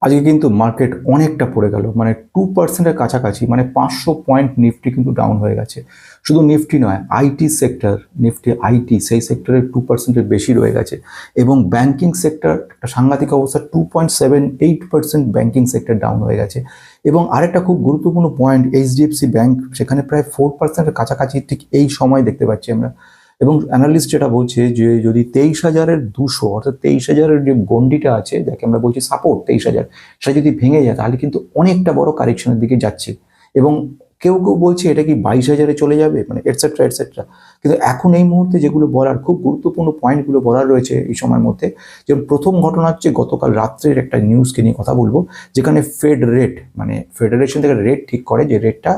আজকে কিন্তু মার্কেট অনেকটা পড়ে গেল, মানে 2%-এর কাছাকাছি, মানে 500 পয়েন্ট নিফটি কিন্তু ডাউন হয়ে গেছে। শুধু নিফটি নয়, আইটি সেক্টর, নিফটি আইটি সেই সেক্টরে 2%-এর বেশি রয়ে গেছে। এবং ব্যাংকিং সেক্টর একটা সাংঘাতিক অবস্থা, 2.78% ব্যাংকিং সেক্টর ডাউন হয়ে গেছে। এবং আরেকটা খুব গুরুত্বপূর্ণ পয়েন্ট, এইচডিএফসি ব্যাংক, সেখানে প্রায় 4%-এর কাছাকাছি ঠিক এই সময় দেখতে পাচ্ছি আমরা। এবং অ্যানালিস্ট যেটা বলছে যে যদি 23,200 অর্থাৎ 23,000-এর যে গন্ডিটা আছে, যাকে আমরা বলছি সাপোর্ট 23,000, সেটা যদি ভেঙে যায় তাহলে কিন্তু অনেকটা বড় কারেকশনের দিকে যাচ্ছে। এবং কেউ কেউ বলছে এটা কি 22,000-এ চলে যাবে, মানে এটসেট্রা এটসেট্রা। কিন্তু এখন এই মুহূর্তে যেগুলো বলার, খুব গুরুত্বপূর্ণ পয়েন্টগুলো বলার রয়েছে এই সময়ের মধ্যে। যেমন প্রথম ঘটনা হচ্ছে গতকাল রাত্রের একটা নিউজকে নিয়ে কথা বলবো, যেখানে ফেড রেট, মানে ফেডারেশন থেকে রেট ঠিক করে, যে রেটটা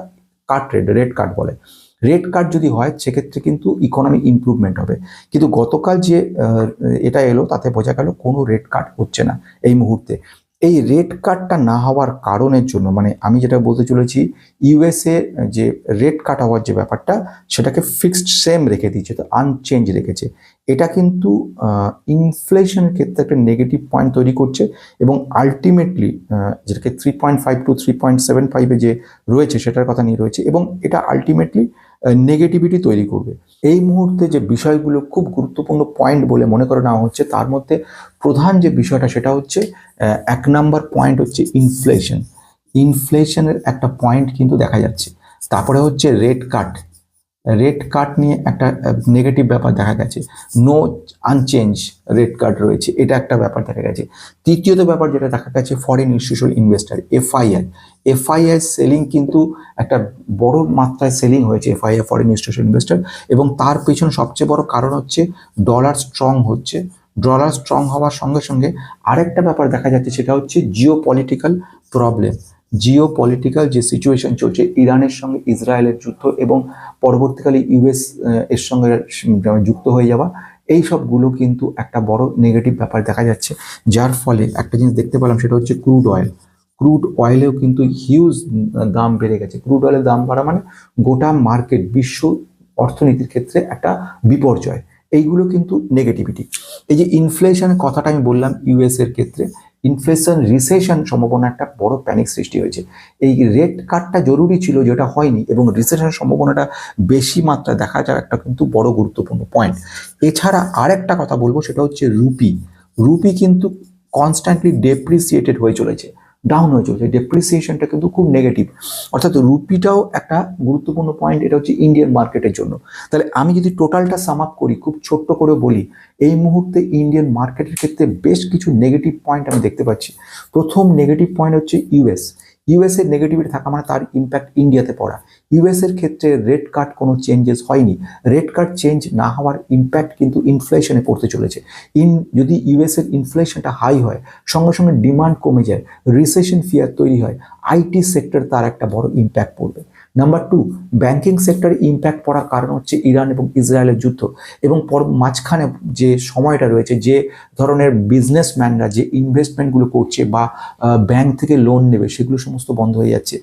কাট রেট, রেট কাট বলে। রেট কাট যদি হয় সেক্ষেত্রে কিন্তু ইকোনমি ইমপ্রুভমেন্ট হবে। কিন্তু গতকাল যে এটা এলো তাতে বোঝা গেল কোনো রেট কাট হচ্ছে না এই মুহূর্তে। এই রেট কাটটা না হওয়ার কারণের জন্য, মানে আমি যেটা বলতে চলেছি, ইউএসএ যে রেট কাট হওয়ার যে ব্যাপারটা, সেটাকে ফিক্সড সেম রেখে দিয়েছে, তো আনচেঞ্জ রেখেছে। এটা কিন্তু ইনফ্লেশনের ক্ষেত্রে একটা নেগেটিভ পয়েন্ট তৈরি করছে। এবং আলটিমেটলি যেটাকে 3.5 টু 3.75-এ যে রয়েছে সেটার কথা নিয়ে রয়েছে, এবং এটা আলটিমেটলি নেগেটিভিটি তৈরি করবে। এই মুহূর্তে যে বিষয়গুলো খুব গুরুত্বপূর্ণ পয়েন্ট বলে মনে করে নেওয়া হচ্ছে, তার মধ্যে প্রধান যে বিষয়টা সেটা হচ্ছে 1 নম্বর পয়েন্ট হচ্ছে ইনফ্লেশন। ইনফ্লেশনের একটা পয়েন্ট কিন্তু দেখা যাচ্ছে। তারপরে হচ্ছে রেট কাট। রেট কাট নিয়ে একটা নেগেটিভ ব্যাপার দেখা গেছে, নো আনচেঞ্জ রেট কাট রয়েছে, এটা একটা ব্যাপার দেখা গেছে। তৃতীয়ত ব্যাপার যেটা দেখা গেছে, foreign institutional investor, FII. FII selling কিন্তু একটা বড় মাত্রায় সেলিং হয়েছে, এফআইআই ফরেন ইনস্টিটিউশনাল ইনভেস্টার। এবং তার পেছনে সবচেয়ে বড় কারণ হচ্ছে ডলার স্ট্রং হচ্ছে। ডলার স্ট্রং হওয়ার সঙ্গে সঙ্গে আরেকটা ব্যাপার দেখা যাচ্ছে, সেটা হচ্ছে Jio political problem. Jio political যে সিচুয়েশন চলছে, ইরানের সঙ্গে ইসরায়েলের যুদ্ধ, এবং পরবর্তীকালে ইউএস এর সঙ্গে যুক্ত হয়ে যাওয়া, এই সবগুলো কিন্তু একটা বড় নেগেটিভ ব্যাপার দেখা যাচ্ছে। যার ফলে একটা জিনিস দেখতে পেলাম, সেটা হচ্ছে ক্রুড অয়েল। ক্রুড অয়েলেও কিন্তু হিউজ দাম বেড়ে গেছে। ক্রুড অয়েলের দাম বাড়া মানে গোটা মার্কেট, বিশ্ব অর্থনীতির ক্ষেত্রে একটা বিপর্যয়। এইগুলো কিন্তু নেগেটিভিটি। এই যে ইনফ্লেশনের কথাটা আমি বললাম, ইউএস এর ক্ষেত্রে ইনফ্লেশন রিসেশন সম্ভাবনা, একটা বড় প্যানিক সৃষ্টি হয়েছে। এই রেট কাটটা জরুরি ছিল, যেটা হয়নি, এবং রিসেশনের সম্ভাবনাটা বেশি মাত্রায় দেখা যায়, একটা কিন্তু বড় গুরুত্বপূর্ণ পয়েন্ট। এছাড়া আরেকটা কথা বলবো, সেটা হচ্ছে রুপি। রুপি কিন্তু কনস্ট্যান্টলি ডেপ্রিসিয়েটেড হয়ে চলেছে, ডাউন হয়ে চলেছে। ডেপ্রিসিয়েশনটা কিন্তু খুব নেগেটিভ। অর্থাৎ রুপিটাও একটা গুরুত্বপূর্ণ পয়েন্ট, এটা হচ্ছে ইন্ডিয়ান মার্কেটের জন্য। তাহলে আমি যদি টোটালটা সাম আপ করি, খুব ছোট্ট করে বলি, এই মুহূর্তে ইন্ডিয়ান মার্কেটের ক্ষেত্রে বেশ কিছু নেগেটিভ পয়েন্ট আমি দেখতে পাচ্ছি। প্রথম নেগেটিভ পয়েন্ট হচ্ছে ইউএস। ইউএস এর নেগেটিভিটি থাকা মানে তার ইম্প্যাক্ট ইন্ডিয়াতে পড়া। ইউএস এর ক্ষেত্রে রেট কাট কোনো চেঞ্জেস হয়নি। রেট কাট চেঞ্জ না হওয়ার ইম্প্যাক্ট কিন্তু ইনফ্লেশনে পড়তে চলেছে। যদি ইউএস এর ইনফ্লেশনটা হাই হয়, সঙ্গে সঙ্গে ডিমান্ড কমে যায়, রিসেশন ফিয়ার তৈরি হয়, আইটি সেক্টর তার একটা বড় ইম্প্যাক্ট পড়বে। নাম্বার 2, ব্যাংকিং সেক্টরে ইম্প্যাক্ট পড়ার কারণ হচ্ছে ইরান এবং ইসরায়েলের যুদ্ধ। এবং মাঝখানে যে সময়টা রয়েছে, যে ধরনের বিজনেসম্যানরা যে ইনভেস্টমেন্টগুলো করছে বা ব্যাংক থেকে লোন নেবে, সেগুলো সমস্ত বন্ধ হয়ে যাচ্ছে।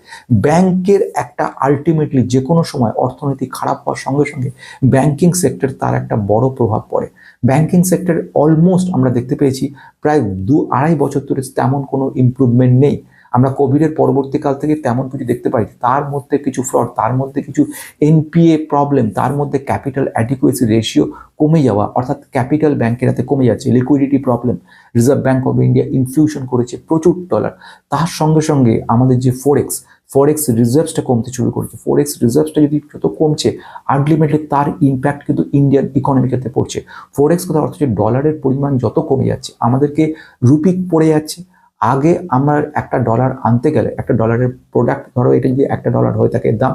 ব্যাংকের একটা আলটিমেটলি যে কোনো সময় অর্থনীতি খারাপ হওয়ার সঙ্গে সঙ্গে ব্যাংকিং সেক্টর তার একটা বড় প্রভাব পড়ে। ব্যাংকিং সেক্টর অলমোস্ট আমরা দেখতে পেয়েছি প্রায় 2-2.5 বছর ধরে তেমন কোনো ইমপ্রুভমেন্ট নেই। আমরা কোভিডের পরবর্তীকাল থেকে তেমন কিছু দেখতে পাই, তার মধ্যে কিছু ফ্রড, তার মধ্যে কিছু এনপিএ প্রবলেম, তার মধ্যে ক্যাপিটাল অ্যাডিকুয়েসি রেশিও কমে যাওয়া, অর্থাৎ ক্যাপিটাল ব্যাংকের হাতে কমে যাচ্ছে, liquidity problem. Reserve bank of India infusion করেছে প্রচুর ডলার। তার সঙ্গে সঙ্গে আমাদের যে ফরেক্স রিজার্ভসটা কমতে শুরু করেছে। ফরেক্স রিজার্ভসটা যদি যত কমছে, আলটিমেটলি তার ইম্প্যাক্ট কিন্তু ইন্ডিয়ান ইকোনমির ক্ষেত্রে পড়ছে। ফরেক্স কথা অর্থ হচ্ছে ডলারের পরিমাণ যত কমে যাচ্ছে, আমাদেরকে রুপি পড়ে যাচ্ছে। আগে আমরা একটা ডলার আনতে গেলে, একটা ডলারের প্রোডাক্ট, ধরো এটা যদি $1 হয়ে থাকে দাম,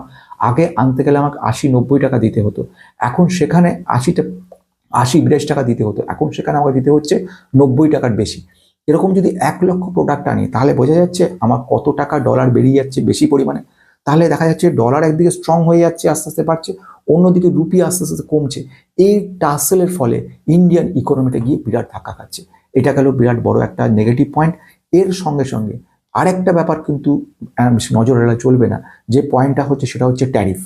আগে আনতে গেলে আমাকে 80-90 টাকা দিতে হতো। এখন সেখানে 80-82 টাকা দিতে হতো, এখন সেখানে আমাকে দিতে হচ্ছে 90 টাকার বেশি। এরকম যদি 1 লক্ষ প্রোডাক্ট আনি, তাহলে বোঝা যাচ্ছে আমার কত টাকা ডলার বেরিয়ে যাচ্ছে বেশি পরিমাণে। তাহলে দেখা যাচ্ছে ডলার একদিকে স্ট্রং হয়ে যাচ্ছে, আস্তে আস্তে বাড়ছে, অন্যদিকে রুপি আস্তে আস্তে কমছে। এই টাসেলের ফলে ইন্ডিয়ান ইকোনমিতে গিয়ে বিরাট ধাক্কা খাচ্ছে। এটা গেল বিরাট বড় একটা নেগেটিভ পয়েন্ট। এর সঙ্গে সঙ্গে আরেকটা ব্যাপার কিন্তু নজর এড়ালে চলবে না, যে পয়েন্টটা হচ্ছে সেটা হচ্ছে ট্যারিফ।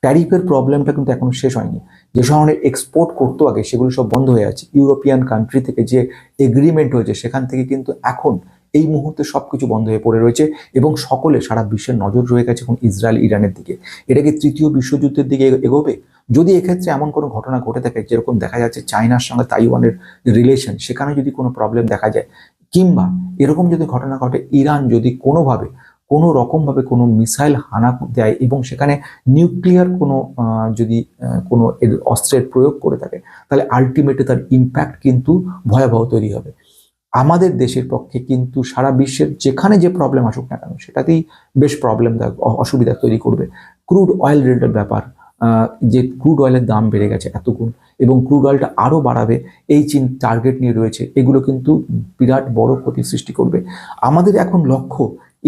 ট্যারিফের প্রবলেমটা কিন্তু এখনো শেষ হয়নি। যে ধরনের এক্সপোর্ট করতো আগে, সেগুলো সব বন্ধ হয়ে আছে। ইউরোপিয়ান কান্ট্রি থেকে যে এগ্রিমেন্ট হয়েছে, সেখান থেকে কিন্তু এখন এই মুহূর্তে সব কিছু বন্ধ হয়ে পড়ে রয়েছে এবং সকলে সারা বিশ্বের নজর রয়ে গেছে এখন ইসরায়েল ইরানের দিকে। এটা কি তৃতীয় বিশ্বযুদ্ধের দিকে এগোবে? যদি এক্ষেত্রে এমন কোনো ঘটনা ঘটে থাকে, যেরকম দেখা যাচ্ছে চায়নার সঙ্গে তাইওয়ানের রিলেশন, সেখানে যদি কোনো প্রবলেম দেখা যায়, কিংবা এরকম যদি ঘটনা ঘটে ইরান যদি কোনোভাবে কোনো রকমভাবে কোনো মিসাইল হানা দেয় এবং সেখানে নিউক্লিয়ার কোনো যদি কোনো অস্ত্রের প্রয়োগ করে থাকে, তাহলে আলটিমেটলি তার ইম্প্যাক্ট কিন্তু ভয়াবহ তৈরি হবে। আমাদের দেশের পক্ষে কিন্তু সারা বিশ্বের যেখানে যে প্রবলেম আসুক না কেন, সেটাতেই বেশ প্রবলেম অসুবিধা তৈরি করবে। ক্রুড অয়েল রেটের ব্যাপার, যে ক্রুড অয়েলের দাম বেড়ে গেছে এত গুণ এবং ক্রুড অয়েলটা আরও বাড়াবে এই চীন টার্গেট নিয়ে রয়েছে, এগুলো কিন্তু বিরাট বড় ক্ষতি সৃষ্টি করবে। আমাদের এখন লক্ষ্য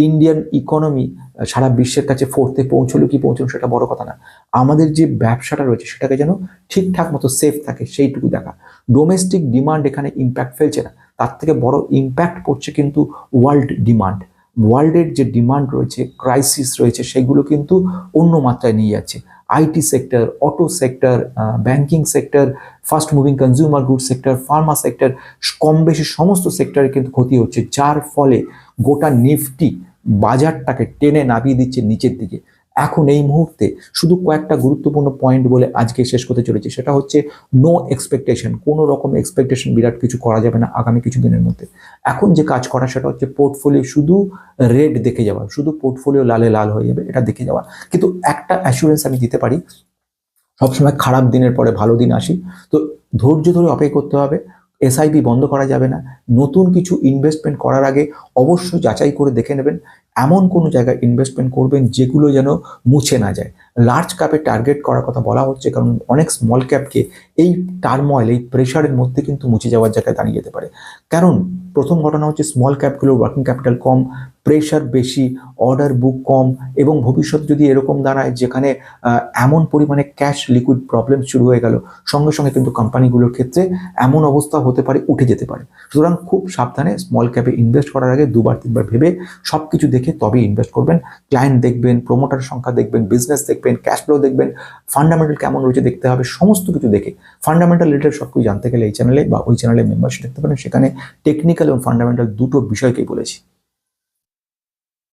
ইন্ডিয়ান ইকোনমি সারা বিশ্বের কাছে ফোর্থে পৌঁছলো কি পৌঁছলো সেটা বড় কথা না, আমাদের যে ব্যবসাটা রয়েছে সেটাকে যেন ঠিকঠাক মতো সেফ থাকে সেইটুকু দেখা। ডোমেস্টিক ডিমান্ড এখানে ইম্প্যাক্ট ফেলছে না, তার থেকে বড় ইম্প্যাক্ট পড়ছে কিন্তু ওয়ার্ল্ড ডিমান্ড। ওয়ার্ল্ডের যে ডিমান্ড রয়েছে, ক্রাইসিস রয়েছে, সেগুলো কিন্তু অন্য মাত্রায় নিয়ে যাচ্ছে। IT sector, auto sector, banking sector, fast moving consumer good sector, pharma sector, কম বেশি সমস্ত সেক্টরে কিন্তু ক্ষতি হচ্ছে, যার ফলে গোটা নিফটি বাজারটাকে টেনে নামিয়ে দিচ্ছে নিচের দিকে। এখন এই মুহূর্তে শুধু কয়েকটা গুরুত্বপূর্ণ পয়েন্ট বলে আজকে শেষ করতে চলেছি, সেটা হচ্ছে নো এক্সপেকটেশন। কোনো রকম এক্সপেকটেশন বিরাট কিছু করা যাবে না আগামী কিছু দিনের মধ্যে। এখন যে কাজ করা সেটা হচ্ছে পোর্টফোলিও শুধু রেড দেখে যাওয়া, শুধু পোর্টফোলিও লালে লাল হয়ে যাবে এটা দেখে যাওয়া। কিন্তু একটা অ্যাসুরেন্স আমি দিতে পারি, সবসময় খারাপ দিনের পরে ভালো দিন আসি, তো ধৈর্য ধরে অপেক্ষা করতে হবে। এসআইপি বন্ধ করা যাবে না। নতুন কিছু ইনভেস্টমেন্ট করার আগে অবশ্যই যাচাই করে দেখে নেবেন এমন কোনো জায়গায় ইনভেস্টমেন্ট করবেন যেগুলো যেন মুছে না যায়। লার্জ ক্যাপে টার্গেট করার কথা বলা হচ্ছে, কারণ অনেক স্মল ক্যাপকে এই টার্ময়েল, এই প্রেশারের মধ্যে কিন্তু মুছে যাওয়ার জায়গায় দাঁড়িয়ে যেতে পারে। কারণ প্রথম ঘটনা হচ্ছে স্মল ক্যাপগুলোর ওয়ার্কিং ক্যাপিটাল কম, প্রেশার বেশি, অর্ডার বুক কম, এবং ভবিষ্যৎ যদি এরকম দাঁড়ায় যেখানে এমন পরিমাণে ক্যাশ লিকুইড প্রবলেম শুরু হয়ে গেল, সঙ্গে সঙ্গে কিন্তু কোম্পানিগুলোর ক্ষেত্রে এমন অবস্থা হতে পারে, উঠে যেতে পারে। সুতরাং খুব সাবধানে স্মল ক্যাপে ইনভেস্ট করার আগে দুবার তিনবার ভেবে সব কিছু দেখে তবেই ইনভেস্ট করবেন। ক্লায়েন্ট দেখবেন, প্রমোটার সংখ্যা দেখবেন, বিজনেস দেখবেন, ক্যাশ ফ্লো দেখবেন, ফান্ডামেন্টাল কেমন রয়েছে দেখতে হবে, সমস্ত কিছু দেখে। ফান্ডামেন্টাল রিলেটেড সব কিছু জানতে গেলে এই চ্যানেলে বা ওই চ্যানেলে মেম্বারশিপ দেখতে পারেন, সেখানে টেকনিক্যাল এবং ফান্ডামেন্টাল দুটো বিষয়কেই বলেছি।